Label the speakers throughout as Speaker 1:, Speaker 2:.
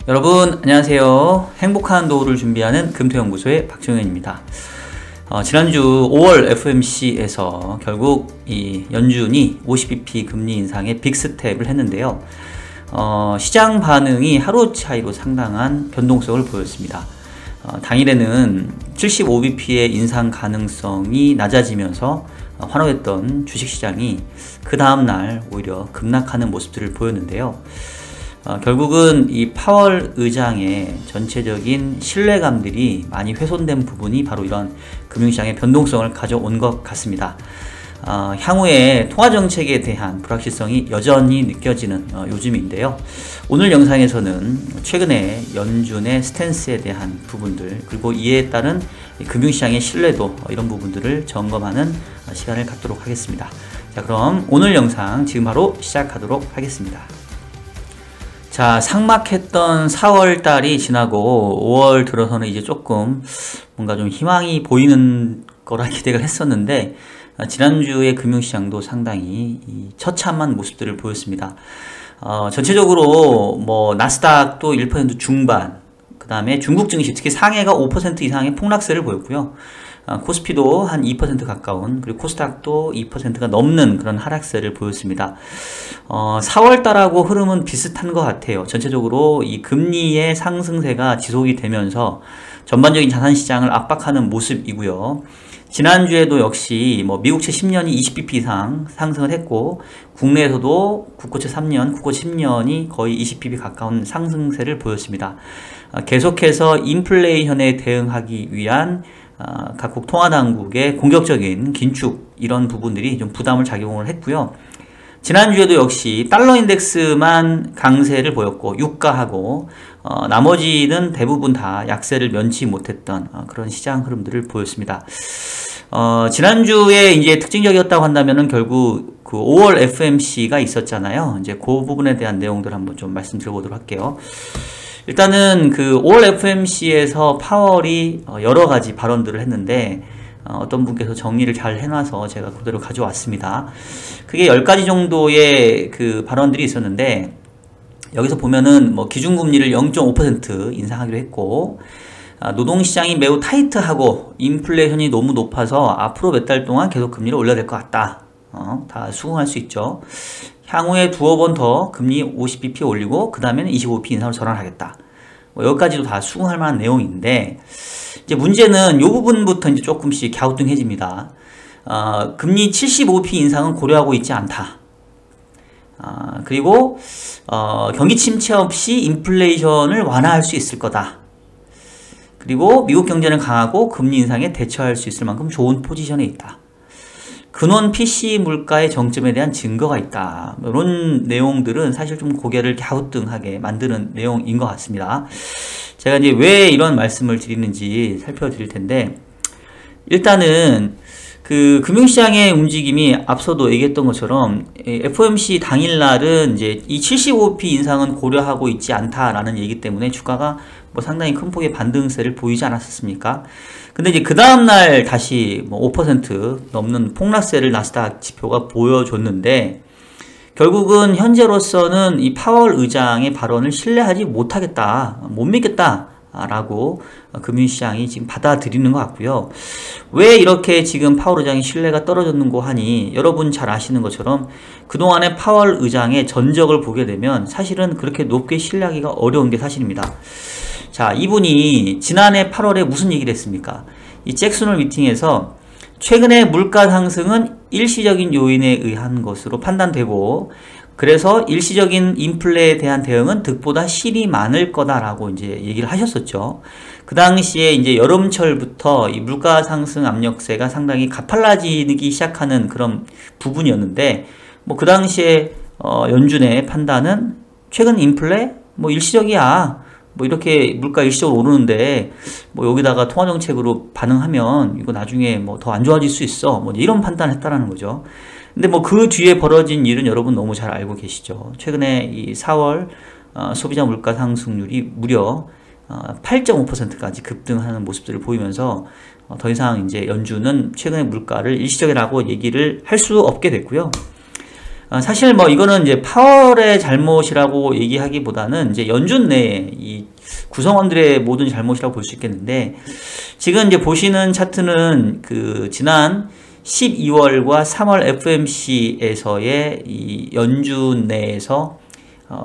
Speaker 1: 여러분 안녕하세요. 행복한 노후를 준비하는 금토연구소의 박정현입니다. 지난주 5월 FOMC에서 결국 이 연준이 50bp 금리 인상의 빅스텝을 했는데요. 시장 반응이 하루 차이로 상당한 변동성을 보였습니다. 당일에는 75bp의 인상 가능성이 낮아지면서 환호했던 주식시장이 그 다음날 오히려 급락하는 모습들을 보였는데요. 결국은 이 파월 의장의 전체적인 신뢰감들이 많이 훼손된 부분이 바로 이런 금융시장의 변동성을 가져온 것 같습니다. 향후에 통화정책에 대한 불확실성이 여전히 느껴지는 요즘인데요. 오늘 영상에서는 최근에 연준의 스탠스에 대한 부분들, 그리고 이에 따른 금융시장의 신뢰도, 이런 부분들을 점검하는 시간을 갖도록 하겠습니다. 자, 그럼 오늘 영상 지금 바로 시작하도록 하겠습니다. 자, 삭막했던 4월 달이 지나고 5월 들어서는 이제 조금 뭔가 좀 희망이 보이는 거라 기대를 했었는데, 지난주의 금융시장도 상당히 처참한 모습들을 보였습니다. 전체적으로 뭐 나스닥도 1% 중반, 그 다음에 중국 증시 특히 상해가 5% 이상의 폭락세를 보였고요. 코스피도 한 2% 가까운, 그리고 코스닥도 2%가 넘는 그런 하락세를 보였습니다. 4월달하고 흐름은 비슷한 것 같아요. 전체적으로 이 금리의 상승세가 지속이 되면서 전반적인 자산시장을 압박하는 모습이고요. 지난주에도 역시 뭐 미국채 10년이 20bp 이상 상승을 했고, 국내에서도 국고채 3년, 국고채 10년이 거의 20bp 가까운 상승세를 보였습니다. 계속해서 인플레이션에 대응하기 위한 각국 통화당국의 공격적인 긴축, 이런 부분들이 좀 부담을 작용을 했고요. 지난주에도 역시 달러 인덱스만 강세를 보였고, 유가하고 나머지는 대부분 다 약세를 면치 못했던 그런 시장 흐름들을 보였습니다. 지난주에 이제 특징적이었다고 한다면은 결국 그 5월 FOMC가 있었잖아요. 이제 그 부분에 대한 내용들 한번 좀 말씀드려보도록 할게요. 일단은 그 5월 FOMC에서 파월이 여러 가지 발언들을 했는데, 어떤 분께서 정리를 잘 해놔서 제가 그대로 가져왔습니다. 그게 10가지 정도의 그 발언들이 있었는데, 여기서 보면은 뭐 기준금리를 0.5% 인상하기로 했고, 노동시장이 매우 타이트하고 인플레이션이 너무 높아서 앞으로 몇 달 동안 계속 금리를 올려야 될 것 같다. 다 수긍할 수 있죠. 향후에 두어 번 더 금리 50bp 올리고 그 다음에는 25bp 인상을 전환하겠다. 뭐 여기까지도 다 수긍할 만한 내용인데, 이제 문제는 이 부분부터 이제 조금씩 갸우뚱해집니다. 금리 75bp 인상은 고려하고 있지 않다. 그리고 경기 침체 없이 인플레이션을 완화할 수 있을 거다. 그리고 미국 경제는 강하고 금리 인상에 대처할 수 있을 만큼 좋은 포지션에 있다. 근원 PC 물가의 정점에 대한 증거가 있다. 이런 내용들은 사실 좀 고개를 갸우뚱하게 만드는 내용인 것 같습니다. 제가 이제 왜 이런 말씀을 드리는지 살펴드릴 텐데, 일단은 그 금융시장의 움직임이 앞서도 얘기했던 것처럼 FOMC 당일날은 이제 이 75bp 인상은 고려하고 있지 않다라는 얘기 때문에 주가가 뭐 상당히 큰 폭의 반등세를 보이지 않았었습니까? 근데 이제 그 다음날 다시 뭐 5% 넘는 폭락세를 나스닥 지표가 보여줬는데, 결국은 현재로서는 이 파월 의장의 발언을 신뢰하지 못하겠다, 못 믿겠다 라고 금융시장이 지금 받아들이는 것 같고요. 왜 이렇게 지금 파월 의장의 신뢰가 떨어졌는고 하니, 여러분 잘 아시는 것처럼 그동안의 파월 의장의 전적을 보게 되면 사실은 그렇게 높게 신뢰하기가 어려운 게 사실입니다. 자, 이분이 지난해 8월에 무슨 얘기를 했습니까? 이 잭슨홀 미팅에서 최근의 물가 상승은 일시적인 요인에 의한 것으로 판단되고, 그래서 일시적인 인플레에 대한 대응은 득보다 실이 많을 거다라고 이제 얘기를 하셨었죠. 그 당시에 이제 여름철부터 이 물가 상승 압력세가 상당히 가팔라지기 시작하는 그런 부분이었는데, 뭐 그 당시에 연준의 판단은 최근 인플레 뭐 일시적이야. 뭐 이렇게 물가 일시적으로 오르는데 뭐 여기다가 통화정책으로 반응하면 이거 나중에 뭐 더 안 좋아질 수 있어. 뭐 이런 판단을 했다라는 거죠. 근데 뭐 그 뒤에 벌어진 일은 여러분 너무 잘 알고 계시죠. 최근에 이 4월 소비자 물가 상승률이 무려 8.5%까지 급등하는 모습들을 보이면서 더 이상 이제 연준은 최근의 물가를 일시적이라고 얘기를 할 수 없게 됐고요. 사실 뭐 이거는 이제 파월의 잘못이라고 얘기하기보다는 이제 연준 내 이 구성원들의 모든 잘못이라고 볼 수 있겠는데, 지금 이제 보시는 차트는 그 지난 12월과 3월 FMC에서의 이 연준 내에서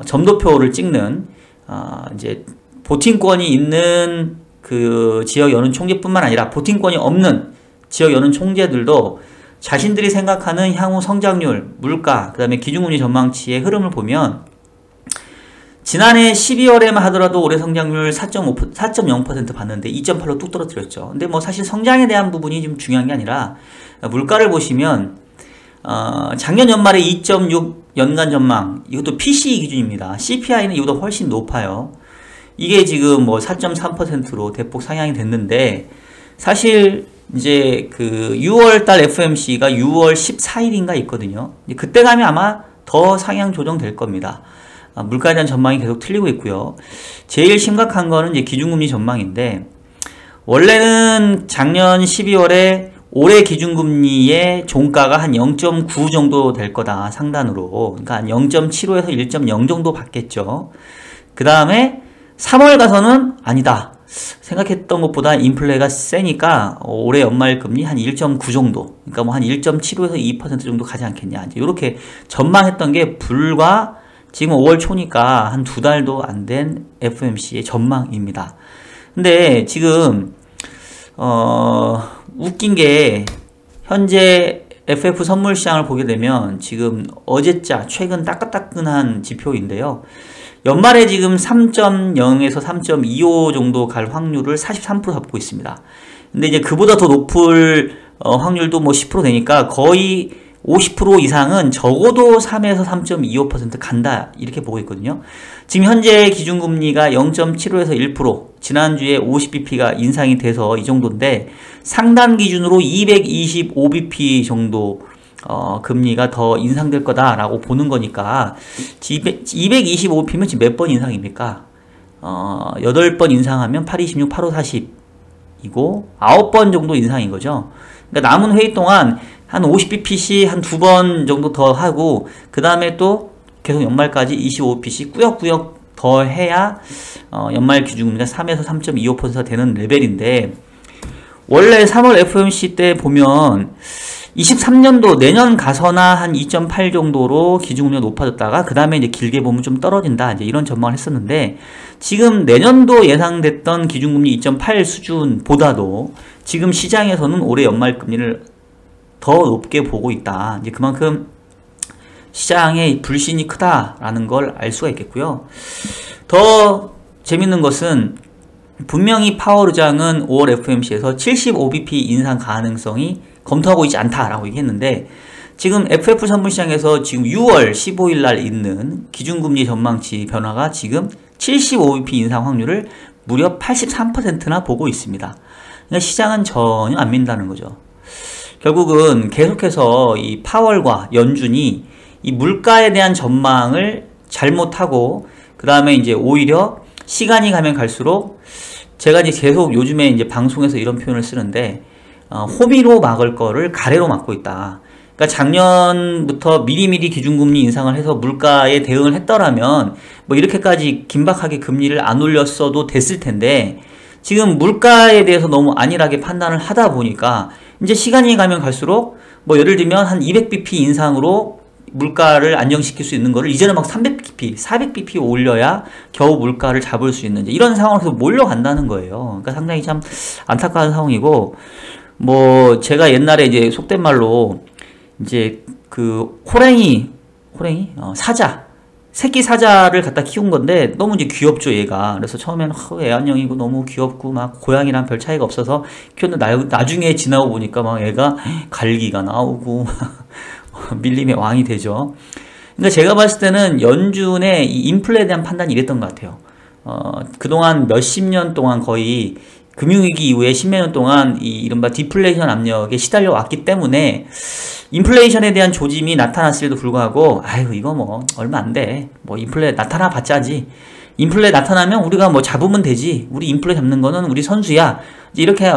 Speaker 1: 점도표를 찍는 이제 보팅권이 있는 그 지역 연은 총재뿐만 아니라 보팅권이 없는 지역 연은 총재들도 자신들이 생각하는 향후 성장률, 물가, 그 다음에 기준금리 전망치의 흐름을 보면 지난해 12월에만 하더라도 올해 성장률 4.0% 봤는데 2.8로 뚝 떨어뜨렸죠. 근데 뭐 사실 성장에 대한 부분이 좀 중요한 게 아니라 물가를 보시면 작년 연말에 2.6 연간 전망, 이것도 PCE 기준입니다. CPI는 이보다 훨씬 높아요. 이게 지금 뭐 4.3%로 대폭 상향이 됐는데, 사실 이제 그 6월달 FMC가 6월 14일인가 있거든요. 그때 가면 아마 더 상향 조정될 겁니다. 물가에 대한 전망이 계속 틀리고 있고요. 제일 심각한 거는 이제 기준금리 전망인데, 원래는 작년 12월에 올해 기준금리의 종가가 한 0.9 정도 될 거다, 상단으로. 그러니까 한 0.75에서 1.0 정도 받겠죠. 그 다음에 3월 가서는 아니다, 생각했던 것보다 인플레가 세니까 올해 연말 금리 한 1.9 정도, 그러니까 뭐 한 1.75에서 2% 정도 가지 않겠냐, 이제 이렇게 전망했던 게 불과 지금 5월 초니까 한 2달도 안 된 FMC의 전망입니다. 근데 지금 웃긴 게, 현재 FF 선물 시장을 보게 되면 지금 어제자 최근 따끈따끈한 지표인데요. 연말에 지금 3.0에서 3.25 정도 갈 확률을 43% 잡고 있습니다. 근데 이제 그보다 더 높을 확률도 뭐 10% 되니까 거의 50% 이상은 적어도 3에서 3.25% 간다, 이렇게 보고 있거든요. 지금 현재 기준금리가 0.75에서 1%, 지난주에 50bp가 인상이 돼서 이 정도인데, 상단 기준으로 225bp 정도 금리가 더 인상될 거다라고 보는 거니까, 225bp면 지금 몇 번 인상입니까? 8번 인상하면 8, 26, 8, 5, 40이고 9번 정도 인상인 거죠. 그러니까 남은 회의 동안 한 50bp씩 한 2번 정도 더 하고, 그 다음에 또 계속 연말까지 25bp씩 꾸역꾸역 더 해야 연말 기준금리가 3에서 3.25%가 되는 레벨인데, 원래 3월 FOMC 때 보면 23년도 내년 가서나 한 2.8 정도로 기준금리가 높아졌다가 그 다음에 이제 길게 보면 좀 떨어진다, 이제 이런 전망을 했었는데, 지금 내년도 예상됐던 기준금리 2.8 수준보다도 지금 시장에서는 올해 연말 금리를 더 높게 보고 있다. 이제 그만큼 시장의 불신이 크다라는 걸 알 수가 있겠고요. 더 재밌는 것은 분명히 파월 의장은 5월 FOMC에서 75bp 인상 가능성이 검토하고 있지 않다라고 얘기했는데, 지금 FF 선물시장에서 지금 6월 15일 날 있는 기준금리 전망치 변화가 지금 75bp 인상 확률을 무려 83%나 보고 있습니다. 그러니까 시장은 전혀 안 민다는 거죠. 결국은 계속해서 이 파월과 연준이 이 물가에 대한 전망을 잘못하고, 그 다음에 이제 오히려 시간이 가면 갈수록, 제가 이제 계속 요즘에 이제 방송에서 이런 표현을 쓰는데, 호미로 막을 거를 가래로 막고 있다. 그러니까 작년부터 미리미리 기준금리 인상을 해서 물가에 대응을 했더라면 뭐 이렇게까지 긴박하게 금리를 안 올렸어도 됐을 텐데, 지금 물가에 대해서 너무 안일하게 판단을 하다 보니까 이제 시간이 가면 갈수록 뭐 예를 들면 한 200bp 인상으로 물가를 안정시킬 수 있는 거를 이제는 막 300bp, 400bp 올려야 겨우 물가를 잡을 수 있는 이런 상황에서 몰려간다는 거예요. 그러니까 상당히 참 안타까운 상황이고, 뭐 제가 옛날에 이제 속된 말로 이제 그 호랭이 사자, 새끼 사자를 갖다 키운 건데 너무 이제 귀엽죠, 얘가. 그래서 처음에는 애완형이고 너무 귀엽고 막 고양이랑 별 차이가 없어서 키웠는데, 나중에 지나고 보니까 막 얘가 갈기가 나오고 밀림의 왕이 되죠. 그러니까 제가 봤을 때는 연준의 이 인플레에 대한 판단이 이랬던 것 같아요. 그동안 몇십 년 동안 거의 금융위기 이후에 십몇 년 동안 이 이른바 디플레이션 압력에 시달려 왔기 때문에 인플레이션에 대한 조짐이 나타났음에도 불구하고, 아유 이거 뭐 얼마 안 돼, 뭐 인플레 나타나 봤자지, 인플레 나타나면 우리가 뭐 잡으면 되지, 우리 인플레 잡는 거는 우리 선수야, 이렇게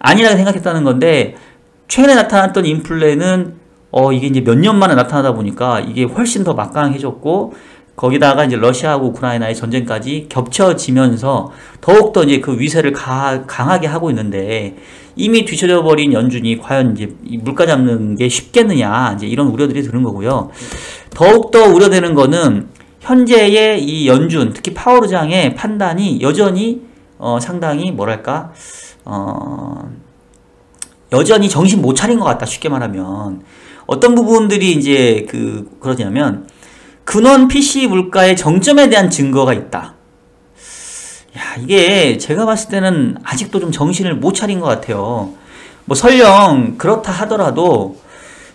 Speaker 1: 안일하게 생각했다는 건데, 최근에 나타났던 인플레는 이게 이제 몇 년 만에 나타나다 보니까 이게 훨씬 더 막강해졌고, 거기다가 이제 러시아하고 우크라이나의 전쟁까지 겹쳐지면서 더욱더 이제 그 위세를 강하게 하고 있는데, 이미 뒤처져 버린 연준이 과연 이제 이 물가 잡는 게 쉽겠느냐, 이제 이런 우려들이 드는 거고요. 더욱더 우려되는 거는 현재의 이 연준, 특히 파월 의장의 판단이 여전히 상당히 뭐랄까, 여전히 정신 못 차린 것 같다, 쉽게 말하면. 어떤 부분들이 이제 그러냐면, 근원 PC 물가의 정점에 대한 증거가 있다. 야, 이게 제가 봤을 때는 아직도 좀 정신을 못 차린 것 같아요. 뭐 설령 그렇다 하더라도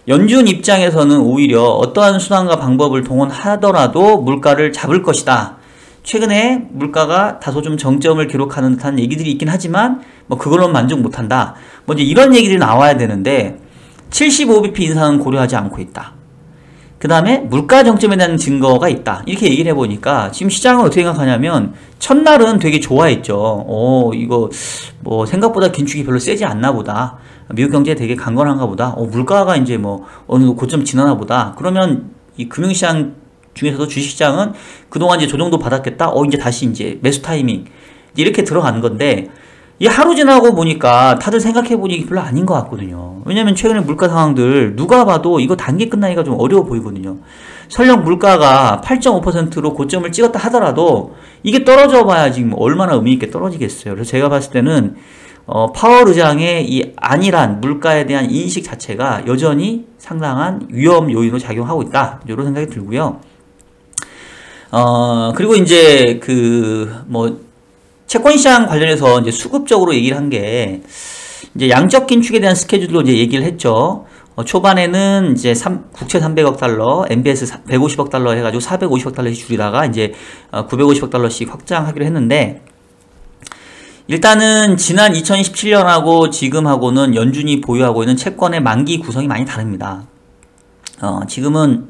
Speaker 1: 연준 입장에서는 오히려 어떠한 수단과 방법을 동원하더라도 물가를 잡을 것이다. 최근에 물가가 다소 좀 정점을 기록하는 듯한 얘기들이 있긴 하지만 뭐 그걸로는 만족 못한다. 뭐 이제 이런 얘기들이 나와야 되는데 75bp 인상은 고려하지 않고 있다. 그 다음에 물가 정점에 대한 증거가 있다. 이렇게 얘기를 해보니까 지금 시장은 어떻게 생각하냐면 첫날은 되게 좋아했죠. 이거 뭐 생각보다 긴축이 별로 세지 않나 보다. 미국 경제 되게 강건한가 보다. 물가가 이제 뭐 어느 정도 고점 지나나 보다. 그러면 이 금융시장 중에서도 주식시장은 그동안 이제 조정도 받았겠다. 이제 다시 이제 매수 타이밍. 이렇게 들어가는 건데, 이 하루 지나고 보니까 다들 생각해보니 별로 아닌 것 같거든요. 왜냐면 최근에 물가 상황들 누가 봐도 이거 단기 끝나기가 좀 어려워 보이거든요. 설령 물가가 8.5%로 고점을 찍었다 하더라도 이게 떨어져 봐야 지금 얼마나 의미있게 떨어지겠어요. 그래서 제가 봤을 때는 파월 의장의 이 안일한 물가에 대한 인식 자체가 여전히 상당한 위험 요인으로 작용하고 있다. 이런 생각이 들고요. 그리고 이제 채권시장 관련해서 이제 수급적으로 얘기를 한 게, 이제 양적 긴축에 대한 스케줄로 이제 얘기를 했죠. 초반에는 이제 국채 300억 달러, MBS 150억 달러 해가지고 450억 달러씩 줄이다가 이제 950억 달러씩 확장하기로 했는데, 일단은 지난 2017년하고 지금하고는 연준이 보유하고 있는 채권의 만기 구성이 많이 다릅니다. 지금은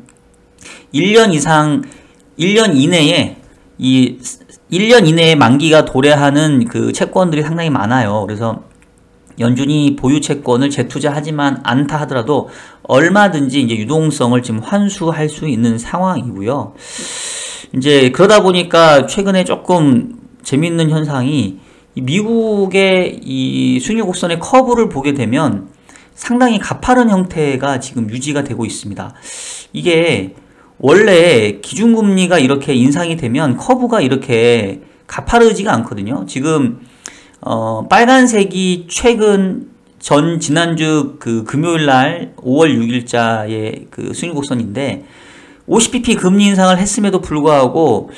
Speaker 1: 1년 이내에 만기가 도래하는 그 채권들이 상당히 많아요. 그래서 연준이 보유 채권을 재투자하지만 않다 하더라도 얼마든지 이제 유동성을 지금 환수할 수 있는 상황이고요. 이제 그러다 보니까 최근에 조금 재밌는 현상이, 미국의 이 수익률 곡선의 커브를 보게 되면 상당히 가파른 형태가 지금 유지가 되고 있습니다. 이게 원래 기준금리가 이렇게 인상이 되면 커브가 이렇게 가파르지가 않거든요. 지금 빨간색이 지난주 그 금요일날 5월 6일자의 그 수익률 곡선인데, 50bp 금리 인상을 했음에도 불구하고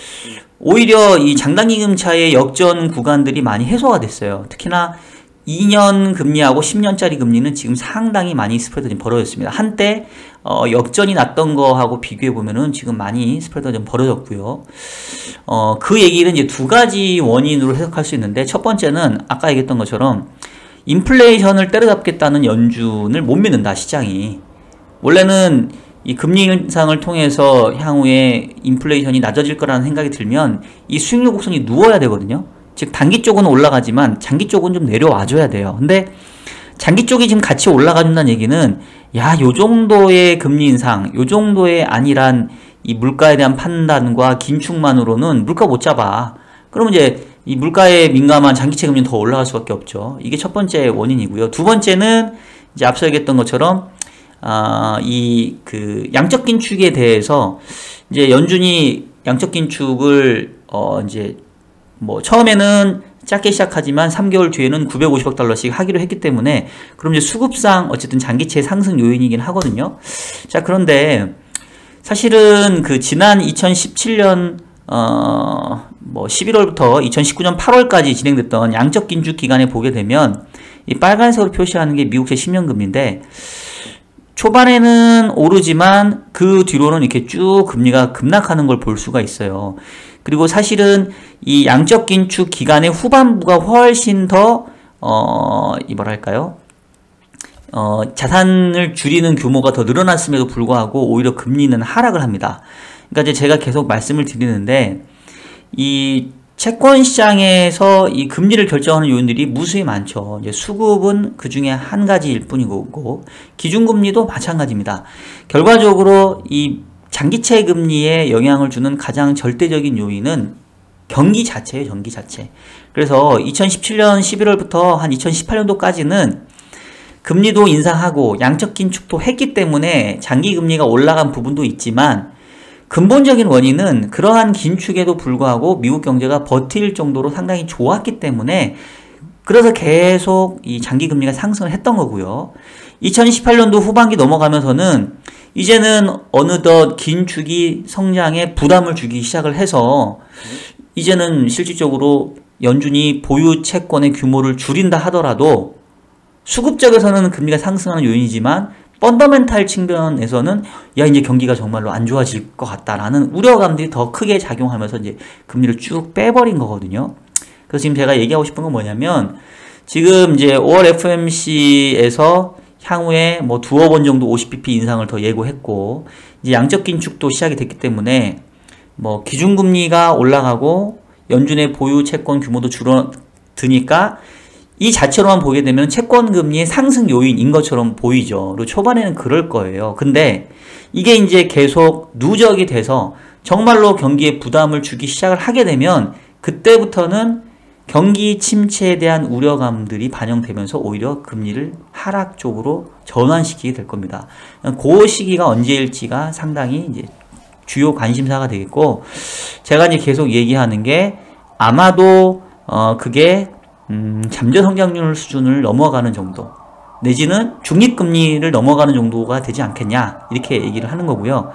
Speaker 1: 오히려 이 장단기금 차의 역전 구간들이 많이 해소가 됐어요. 특히나 2년 금리하고 10년짜리 금리는 지금 상당히 많이 스프레드가 벌어졌습니다. 한때 역전이 났던 거하고 비교해 보면은 지금 많이 스프레드가 좀 벌어졌고요. 그 얘기는 이제 두 가지 원인으로 해석할 수 있는데, 첫 번째는 아까 얘기했던 것처럼 인플레이션을 때려잡겠다는 연준을 못 믿는다, 시장이. 원래는 이 금리 인상을 통해서 향후에 인플레이션이 낮아질 거라는 생각이 들면 이 수익률 곡선이 누워야 되거든요. 즉 단기 쪽은 올라가지만 장기 쪽은 좀 내려와 줘야 돼요. 근데 장기 쪽이 지금 같이 올라가 준다는 얘기는, 요 정도의 금리 인상, 요 정도의 안일한 이 물가에 대한 판단과 긴축만으로는 물가 못 잡아. 그러면 이제 이 물가에 민감한 장기채 금리는 더 올라갈 수밖에 없죠. 이게 첫 번째 원인이고요. 두 번째는 이제 앞서 얘기했던 것처럼 양적 긴축에 대해서 이제 연준이 양적 긴축을 이제 뭐 처음에는 짧게 시작하지만 3개월 뒤에는 950억 달러씩 하기로 했기 때문에, 그럼 이제 수급상 어쨌든 장기채 상승 요인이긴 하거든요. 자, 그런데 사실은 지난 2017년 11월부터 2019년 8월까지 진행됐던 양적 긴축 기간에 보게 되면 이 빨간색으로 표시하는 게 미국채 10년 금리인데, 초반에는 오르지만 그 뒤로는 이렇게 쭉 금리가 급락하는 걸 볼 수가 있어요. 그리고 사실은 이 양적 긴축 기간의 후반부가 훨씬 더 자산을 줄이는 규모가 더 늘어났음에도 불구하고 오히려 금리는 하락을 합니다. 그러니까 이제 제가 계속 말씀을 드리는데, 이 채권 시장에서 이 금리를 결정하는 요인들이 무수히 많죠. 이제 수급은 그 중에 한 가지일 뿐이고, 기준금리도 마찬가지입니다. 결과적으로 이 장기채 금리에 영향을 주는 가장 절대적인 요인은 경기 자체예요, 경기 자체. 그래서 2017년 11월부터 한 2018년도까지는 금리도 인상하고 양적 긴축도 했기 때문에 장기 금리가 올라간 부분도 있지만, 근본적인 원인은 그러한 긴축에도 불구하고 미국 경제가 버틸 정도로 상당히 좋았기 때문에, 그래서 계속 이 장기 금리가 상승을 했던 거고요. 2018년도 후반기 넘어가면서는 이제는 어느덧 긴축이 성장에 부담을 주기 시작을 해서 이제는 실질적으로 연준이 보유 채권의 규모를 줄인다 하더라도 수급 쪽에서는 금리가 상승하는 요인이지만 펀더멘탈 측면에서는 야, 이제 경기가 정말로 안 좋아질 것 같다라는 우려감들이 더 크게 작용하면서 이제 금리를 쭉 빼버린 거거든요. 그래서 지금 제가 얘기하고 싶은 건 뭐냐면, 지금 이제 5월 FOMC에서 향후에 뭐 두어 번 정도 50bp 인상을 더 예고했고, 이제 양적 긴축도 시작이 됐기 때문에 뭐 기준금리가 올라가고 연준의 보유 채권 규모도 줄어드니까 이 자체로만 보게 되면 채권 금리의 상승 요인인 것처럼 보이죠. 그리고 초반에는 그럴 거예요. 근데 이게 이제 계속 누적이 돼서 정말로 경기에 부담을 주기 시작을 하게 되면 그때부터는 경기 침체에 대한 우려감들이 반영되면서 오히려 금리를 하락 쪽으로 전환시키게 될 겁니다. 그 시기가 언제일지가 상당히 이제 주요 관심사가 되겠고, 제가 이제 계속 얘기하는 게 아마도 그게 잠재 성장률 수준을 넘어가는 정도, 내지는 중립금리를 넘어가는 정도가 되지 않겠냐, 이렇게 얘기를 하는 거고요.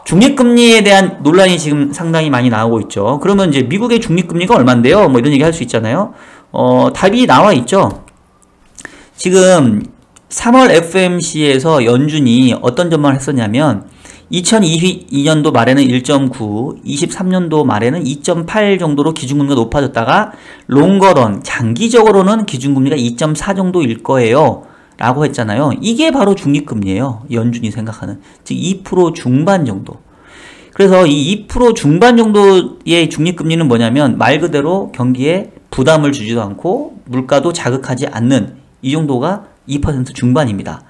Speaker 1: 중립금리에 대한 논란이 지금 상당히 많이 나오고 있죠. 그러면 이제 미국의 중립금리가 얼만데요? 뭐 이런 얘기 할 수 있잖아요. 답이 나와 있죠. 지금 3월 FOMC에서 연준이 어떤 전망을 했었냐면 2022년도 말에는 1.9, 23년도 말에는 2.8 정도로 기준금리가 높아졌다가 롱거런, 장기적으로는 기준금리가 2.4 정도일 거예요 라고 했잖아요. 이게 바로 중립금리예요. 연준이 생각하는. 즉 2% 중반 정도. 그래서 이 2% 중반 정도의 중립금리는 뭐냐면 말 그대로 경기에 부담을 주지도 않고 물가도 자극하지 않는 이 정도가 2% 중반입니다.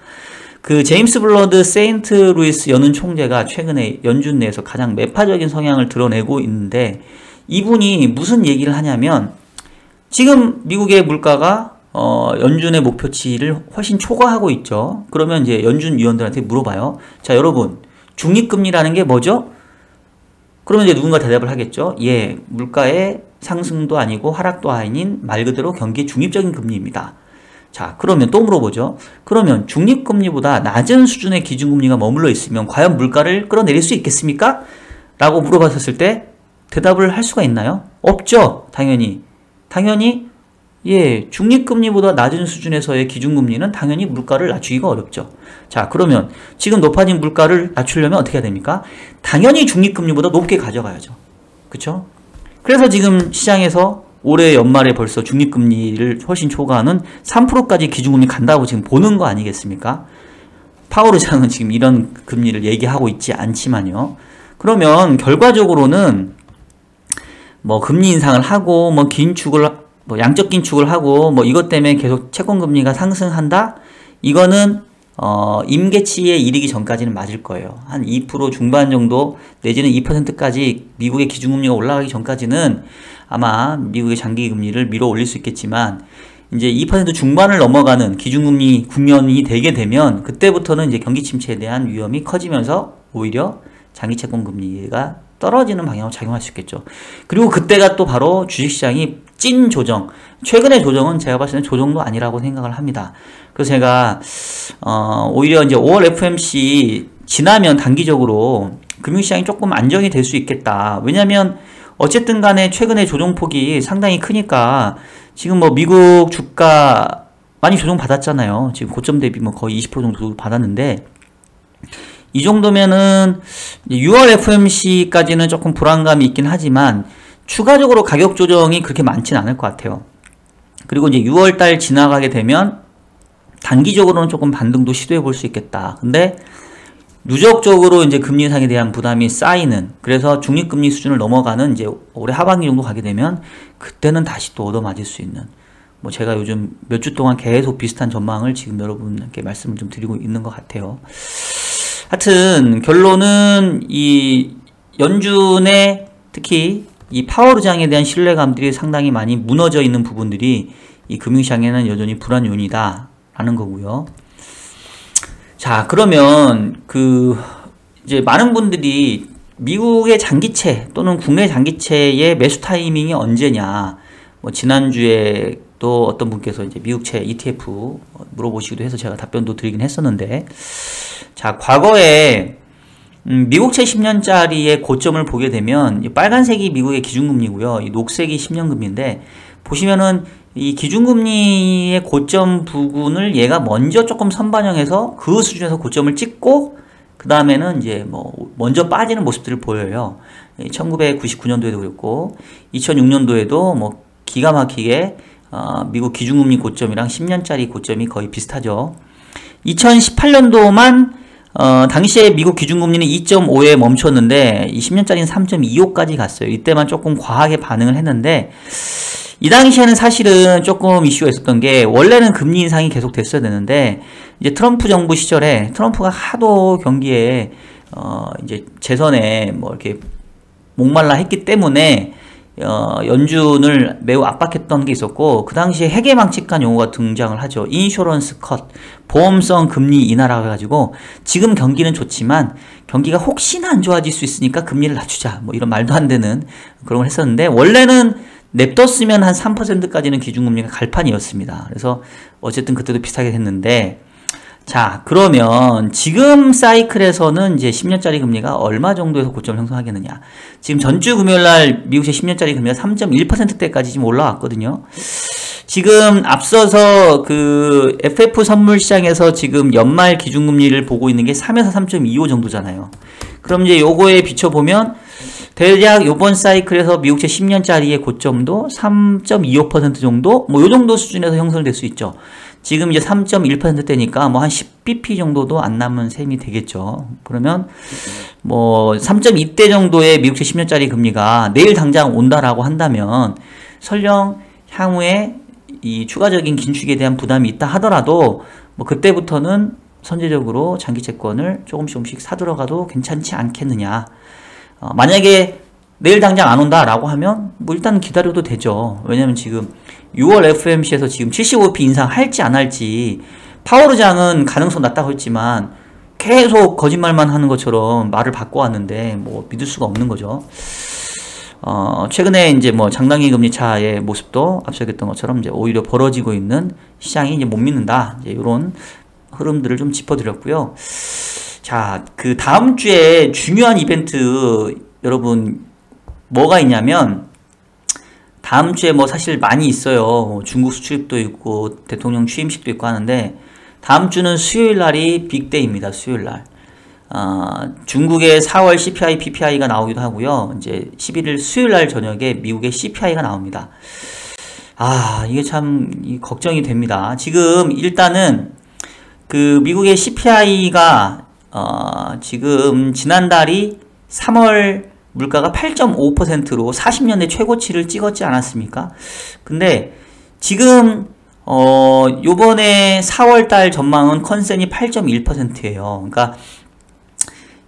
Speaker 1: 그 제임스 블러드 세인트루이스 연은 총재가 최근에 연준 내에서 가장 매파적인 성향을 드러내고 있는데, 이분이 무슨 얘기를 하냐면 지금 미국의 물가가 연준의 목표치를 훨씬 초과하고 있죠. 그러면 이제 연준 위원들한테 물어봐요. 자, 여러분, 중립금리라는 게 뭐죠? 그러면 이제 누군가 대답을 하겠죠. 예, 물가의 상승도 아니고 하락도 아닌 말 그대로 경기의 중립적인 금리입니다. 자, 그러면 또 물어보죠. 그러면 중립금리보다 낮은 수준의 기준금리가 머물러 있으면 과연 물가를 끌어내릴 수 있겠습니까? 라고 물어봤었을 때 대답을 할 수가 있나요? 없죠. 당연히 예, 중립금리보다 낮은 수준에서의 기준금리는 당연히 물가를 낮추기가 어렵죠. 자, 그러면 지금 높아진 물가를 낮추려면 어떻게 해야 됩니까? 당연히 중립금리보다 높게 가져가야죠. 그쵸? 그래서 지금 시장에서 올해 연말에 벌써 중립금리를 훨씬 초과하는 3%까지 기준금리 간다고 지금 보는 거 아니겠습니까? 파월 의장은 지금 이런 금리를 얘기하고 있지 않지만요. 그러면 결과적으로는 뭐 금리 인상을 하고 뭐 양적 긴축을 하고 뭐 이것 때문에 계속 채권금리가 상승한다? 이거는 임계치에 이르기 전까지는 맞을 거예요. 한 2% 중반 정도 내지는 2%까지 미국의 기준금리가 올라가기 전까지는 아마 미국의 장기금리를 밀어 올릴 수 있겠지만, 이제 2% 중반을 넘어가는 기준금리 국면이 되게 되면 그때부터는 이제 경기 침체에 대한 위험이 커지면서 오히려 장기채권 금리가 떨어지는 방향으로 작용할 수 있겠죠. 그리고 그때가 또 바로 주식시장이 찐 조정, 최근의 조정은 제가 봤을 때는 조정도 아니라고 생각을 합니다. 그래서 제가 오히려 이제 5월 FOMC 지나면 단기적으로 금융시장이 조금 안정이 될 수 있겠다. 왜냐면 어쨌든 간에 최근에 조정폭이 상당히 크니까 지금 뭐 미국 주가 많이 조정 받았잖아요. 지금 고점 대비 뭐 거의 20% 정도 받았는데, 이 정도면은 6월 FOMC까지는 조금 불안감이 있긴 하지만 추가적으로 가격 조정이 그렇게 많지는 않을 것 같아요. 그리고 이제 6월달 지나가게 되면 단기적으로는 조금 반등도 시도해 볼 수 있겠다. 근데 누적적으로 이제 금리 인상에 대한 부담이 쌓이는, 그래서 중립금리 수준을 넘어가는 이제 올해 하반기 정도 가게 되면 그때는 다시 또 얻어맞을 수 있는, 뭐 제가 요즘 몇 주 동안 계속 비슷한 전망을 지금 여러분께 말씀을 좀 드리고 있는 것 같아요. 하여튼 결론은 이 연준의 특히 이 파월 의장에 대한 신뢰감들이 상당히 많이 무너져 있는 부분들이 이 금융시장에는 여전히 불안 요인이다 라는 거고요. 자, 그러면 이제 많은 분들이 미국의 장기채 또는 국내 장기채의 매수 타이밍이 언제냐, 뭐 지난주에 또 어떤 분께서 이제 미국채 ETF 물어보시기도 해서 제가 답변도 드리긴 했었는데, 자, 과거에 미국채 10년짜리의 고점을 보게 되면 이 빨간색이 미국의 기준금리고요, 이 녹색이 10년금리인데 보시면은 이 기준금리의 고점 부근을 얘가 먼저 조금 선반영해서 그 수준에서 고점을 찍고 그 다음에는 이제 뭐 먼저 빠지는 모습들을 보여요. 1999년도에도 그랬고 2006년도에도 뭐 기가 막히게 미국 기준금리 고점이랑 10년짜리 고점이 거의 비슷하죠. 2018년도만 당시에 미국 기준금리는 2.5에 멈췄는데 이 10년짜리는 3.25까지 갔어요. 이때만 조금 과하게 반응을 했는데, 이 당시에는 사실은 조금 이슈가 있었던 게, 원래는 금리 인상이 계속 됐어야 되는데 이제 트럼프 정부 시절에 트럼프가 하도 경기에 이제 재선에 뭐 이렇게 목말라 했기 때문에 연준을 매우 압박했던 게 있었고, 그 당시에 해계망측한 용어가 등장을 하죠. 인쇼런스 컷, 보험성 금리 인하라고 해가지고 지금 경기는 좋지만 경기가 혹시나 안 좋아질 수 있으니까 금리를 낮추자, 뭐 이런 말도 안 되는 그런 걸 했었는데, 원래는 냅뒀으면 한 3%까지는 기준금리가 갈판이었습니다. 그래서 어쨌든 그때도 비슷하게 했는데, 자, 그러면 지금 사이클에서는 이제 10년짜리 금리가 얼마 정도에서 고점을 형성하겠느냐. 지금 전주 금요일날 미국의 10년짜리 금리가 3.1%대까지 지금 올라왔거든요. 지금 앞서서 그 FF 선물 시장에서 지금 연말 기준금리를 보고 있는 게 3에서 3.25 정도잖아요. 그럼 이제 요거에 비춰보면 대략 요번 사이클에서 미국채 10년짜리의 고점도 3.25% 정도? 뭐 요 정도 수준에서 형성될 수 있죠. 지금 이제 3.1%대니까 뭐 한 10bp 정도도 안 남은 셈이 되겠죠. 그러면 뭐 3.2대 정도의 미국채 10년짜리 금리가 내일 당장 온다라고 한다면 설령 향후에 이 추가적인 긴축에 대한 부담이 있다 하더라도 뭐 그때부터는 선제적으로 장기채권을 조금씩 사들어가도 괜찮지 않겠느냐. 만약에 내일 당장 안 온다라고 하면 뭐 일단 기다려도 되죠. 왜냐면 지금 6월 FOMC에서 지금 75bp 인상할지 안 할지 파월 의장은 가능성 낮다고 했지만 계속 거짓말만 하는 것처럼 말을 바꿔왔는데 뭐 믿을 수가 없는 거죠. 최근에 이제 뭐 장단기 금리 차의 모습도 앞서 얘기했던 것처럼 이제 오히려 벌어지고 있는 시장이 이제 못 믿는다. 이제 이런 흐름들을 좀 짚어드렸고요. 자, 그 다음 주에 중요한 이벤트 여러분 뭐가 있냐면, 다음 주에 뭐 사실 많이 있어요. 중국 수출입도 있고 대통령 취임식도 있고 하는데, 다음 주는 수요일 날이 빅데이입니다. 수요일 날. 중국의 4월 CPI, PPI가 나오기도 하고요. 이제 11일 수요일 날 저녁에 미국의 CPI가 나옵니다. 이게 참 걱정이 됩니다. 지금 일단은 그 미국의 CPI가 지금 지난달이 3월 물가가 8.5%로 40년대 최고치를 찍었지 않았습니까? 근데 지금 요번에 4월달 전망은 컨센이 8.1%예요. 그러니까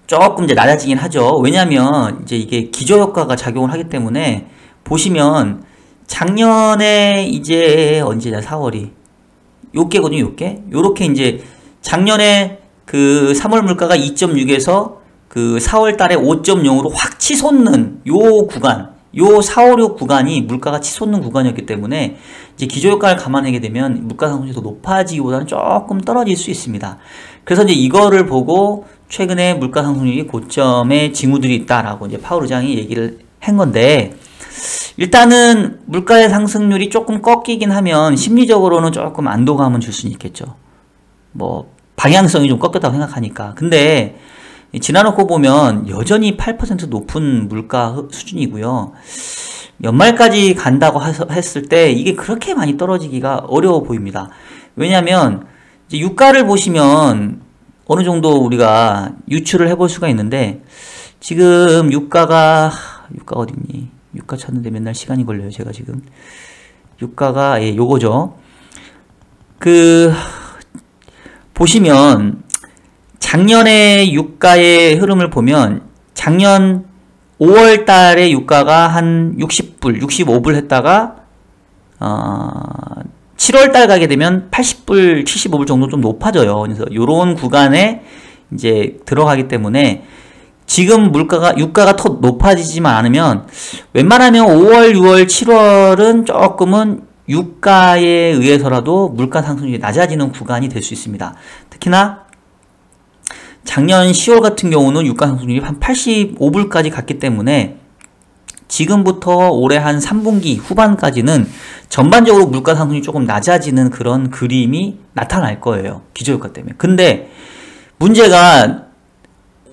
Speaker 1: 조금 이제 낮아지긴 하죠. 왜냐면 이제 이게 기저효과가 작용을 하기 때문에, 보시면 작년에 이제 언제냐, 4월이 요께거든요. 요렇게 이제 작년에 그 3월 물가가 2.6에서 그 4월 달에 5.0으로 확 치솟는 요 구간, 요 4, 5, 6 구간이 물가가 치솟는 구간이었기 때문에 이제 기저효과를 감안하게 되면 물가 상승률이 더 높아지기보다는 조금 떨어질 수 있습니다. 그래서 이제 이거를 보고 최근에 물가 상승률이 고점에 징후들이 있다라고 이제 파월 의장이 얘기를 한 건데, 일단은 물가의 상승률이 조금 꺾이긴 하면 심리적으로는 조금 안도감은 줄 수는 있겠죠. 뭐 방향성이 좀 꺾였다고 생각하니까. 근데 지나놓고 보면 여전히 8% 높은 물가 수준이고요. 연말까지 간다고 했을 때 이게 그렇게 많이 떨어지기가 어려워 보입니다. 왜냐하면 이제 유가를 보시면 어느 정도 우리가 유추를 해볼 수가 있는데, 지금 유가가 어딨니? 유가 찾는데 맨날 시간이 걸려요, 제가 지금. 유가가, 예, 요거죠. 보시면, 작년의 유가의 흐름을 보면, 작년 5월 달에 유가가 한 60불, 65불 했다가, 7월 달 가게 되면 80불, 75불 정도 좀 높아져요. 그래서 요런 구간에 이제 들어가기 때문에, 지금 유가가 더 높아지지만 않으면, 웬만하면 5월, 6월, 7월은 조금은 유가에 의해서라도 물가 상승률이 낮아지는 구간이 될 수 있습니다. 특히나, 작년 10월 같은 경우는 유가 상승률이 한 85불까지 갔기 때문에, 지금부터 올해 한 3분기 후반까지는 전반적으로 물가 상승률이 조금 낮아지는 그런 그림이 나타날 거예요. 기저효과 때문에. 근데, 문제가,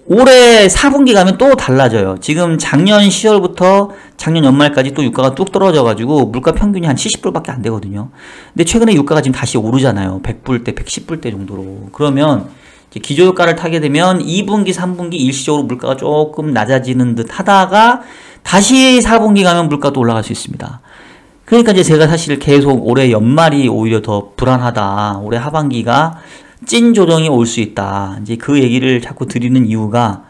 Speaker 1: 올해 4분기 가면 또 달라져요. 지금 작년 10월부터 작년 연말까지 또 유가가 뚝 떨어져가지고 물가 평균이 한 70불밖에 안 되거든요. 근데 최근에 유가가 지금 다시 오르잖아요. 100불대, 110불대 정도로. 그러면 이제 기저효과를 타게 되면 2분기, 3분기 일시적으로 물가가 조금 낮아지는 듯 하다가 다시 4분기 가면 물가도 올라갈 수 있습니다. 그러니까 이제 제가 사실 계속 올해 연말이 오히려 더 불안하다. 올해 하반기가 찐 조정이 올 수 있다. 이제 그 얘기를 자꾸 드리는 이유가,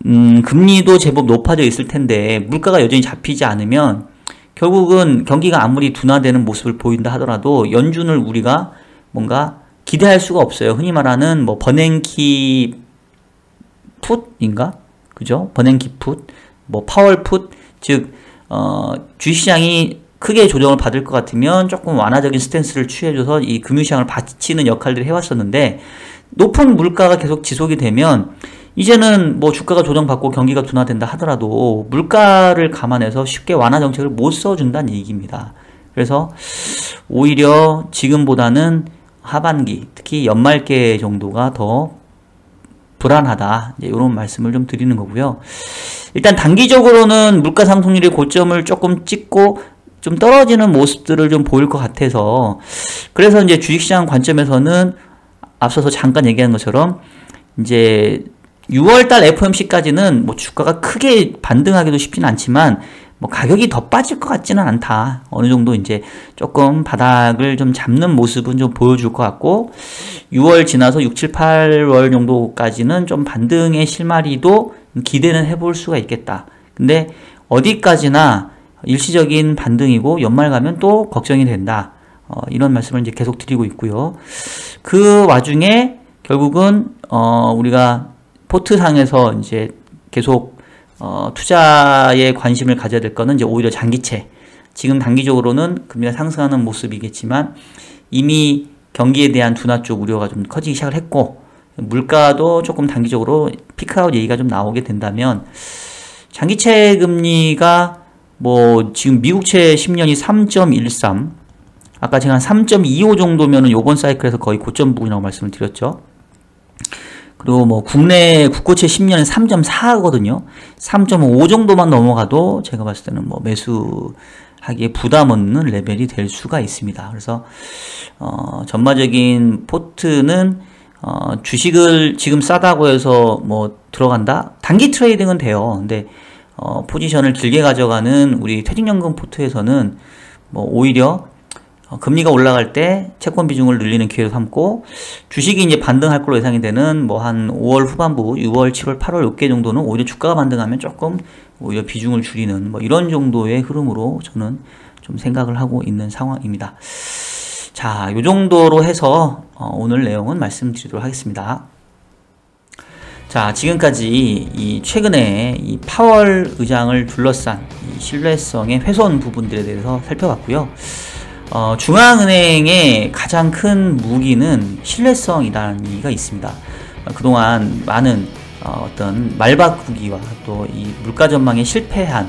Speaker 1: 금리도 제법 높아져 있을 텐데, 물가가 여전히 잡히지 않으면, 결국은 경기가 아무리 둔화되는 모습을 보인다 하더라도, 연준을 우리가 뭔가 기대할 수가 없어요. 흔히 말하는 뭐, 버냉키 풋인가? 그죠? 버냉키 풋, 뭐, 파월 풋, 즉, 주식시장이 크게 조정을 받을 것 같으면 조금 완화적인 스탠스를 취해줘서 이 금융시장을 받치는 역할들을 해왔었는데, 높은 물가가 계속 지속이 되면 이제는 뭐 주가가 조정받고 경기가 둔화된다 하더라도 물가를 감안해서 쉽게 완화 정책을 못 써준다는 얘기입니다. 그래서 오히려 지금보다는 하반기, 특히 연말께 정도가 더 불안하다, 이런 말씀을 좀 드리는 거고요. 일단 단기적으로는 물가 상승률의 고점을 조금 찍고 좀 떨어지는 모습들을 좀 보일 것 같아서, 그래서 이제 주식시장 관점에서는 앞서서 잠깐 얘기한 것처럼 이제 6월달 FOMC까지는 뭐 주가가 크게 반등하기도 쉽지는 않지만 뭐 가격이 더 빠질 것 같지는 않다. 어느 정도 이제 조금 바닥을 좀 잡는 모습은 좀 보여줄 것 같고, 6월 지나서 6, 7, 8월 정도까지는 좀 반등의 실마리도 기대는 해볼 수가 있겠다. 근데 어디까지나 일시적인 반등이고 연말 가면 또 걱정이 된다. 이런 말씀을 이제 계속 드리고 있고요. 그 와중에 결국은 우리가 포트상에서 이제 계속 투자에 관심을 가져야 될 거는 이제 오히려 장기채. 지금 단기적으로는 금리가 상승하는 모습이겠지만 이미 경기에 대한 둔화 쪽 우려가 좀 커지기 시작을 했고, 물가도 조금 단기적으로 피크아웃 얘기가 좀 나오게 된다면 장기채 금리가 뭐 지금 미국채 10년이 3.13, 아까 제가 한 3.25 정도면은 요번 사이클에서 거의 고점 부분이라고 말씀을 드렸죠. 그리고 뭐 국내 국고채 10년은 3.4거든요. 3.5 정도만 넘어가도 제가 봤을 때는 뭐 매수하기에 부담 없는 레벨이 될 수가 있습니다. 그래서 전반적인 포트는 주식을 지금 싸다고 해서 뭐 들어간다? 단기 트레이딩은 돼요. 근데 포지션을 길게 가져가는 우리 퇴직연금 포트에서는 뭐 오히려 금리가 올라갈 때 채권 비중을 늘리는 기회로 삼고, 주식이 이제 반등할 걸로 예상이 되는 뭐 한 5월 후반부, 6월, 7월, 8월 요 개 정도는 오히려 주가가 반등하면 조금 오히려 비중을 줄이는 뭐 이런 정도의 흐름으로 저는 좀 생각을 하고 있는 상황입니다. 자, 요 정도로 해서 오늘 내용은 말씀드리도록 하겠습니다. 자, 지금까지 이 최근에 이 파월 의장을 둘러싼 이 신뢰성의 훼손 부분들에 대해서 살펴봤고요. 중앙은행의 가장 큰 무기는 신뢰성이라는 얘기가 있습니다. 그동안 많은 어떤 말바꾸기와 또 이 물가 전망에 실패한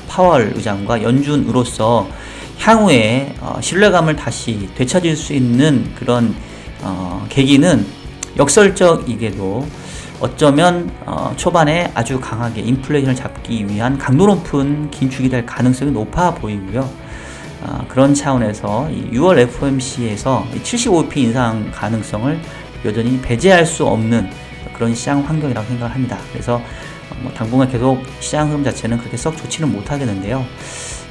Speaker 1: 파월 의장과 연준으로서 향후에 신뢰감을 다시 되찾을 수 있는 그런 계기는 역설적이게도 어쩌면 초반에 아주 강하게 인플레이션을 잡기 위한 강도 높은 긴축이 될 가능성이 높아 보이고요. 그런 차원에서 6월 FOMC에서 75bp 인상 가능성을 여전히 배제할 수 없는 그런 시장 환경이라고 생각을 합니다. 그래서 당분간 계속 시장 흐름 자체는 그렇게 썩 좋지는 못하겠는데요.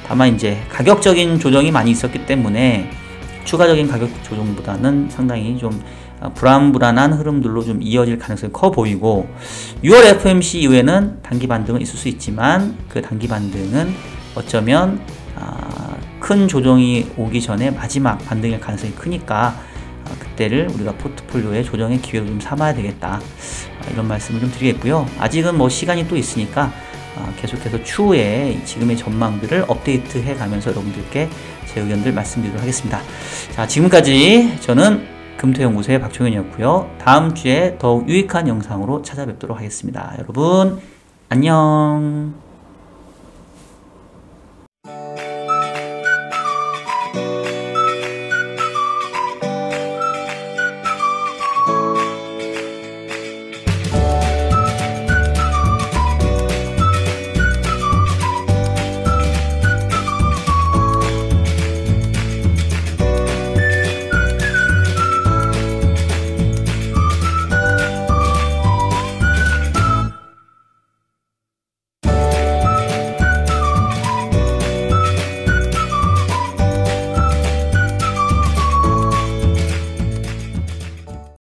Speaker 1: 다만 이제 가격적인 조정이 많이 있었기 때문에 추가적인 가격 조정보다는 상당히 좀 불안불안한 흐름들로 좀 이어질 가능성이 커 보이고, 6월 FOMC 이후에는 단기 반등은 있을 수 있지만 그 단기 반등은 어쩌면 큰 조정이 오기 전에 마지막 반등일 가능성이 크니까 그때를 우리가 포트폴리오의 조정의 기회로 좀 삼아야 되겠다, 이런 말씀을 좀 드리겠고요. 아직은 뭐 시간이 또 있으니까 계속해서 추후에 지금의 전망들을 업데이트 해 가면서 여러분들께 제 의견들 말씀드리도록 하겠습니다. 자, 지금까지 저는 금토연구소의 박종현이었고요. 다음 주에 더욱 유익한 영상으로 찾아뵙도록 하겠습니다. 여러분 안녕.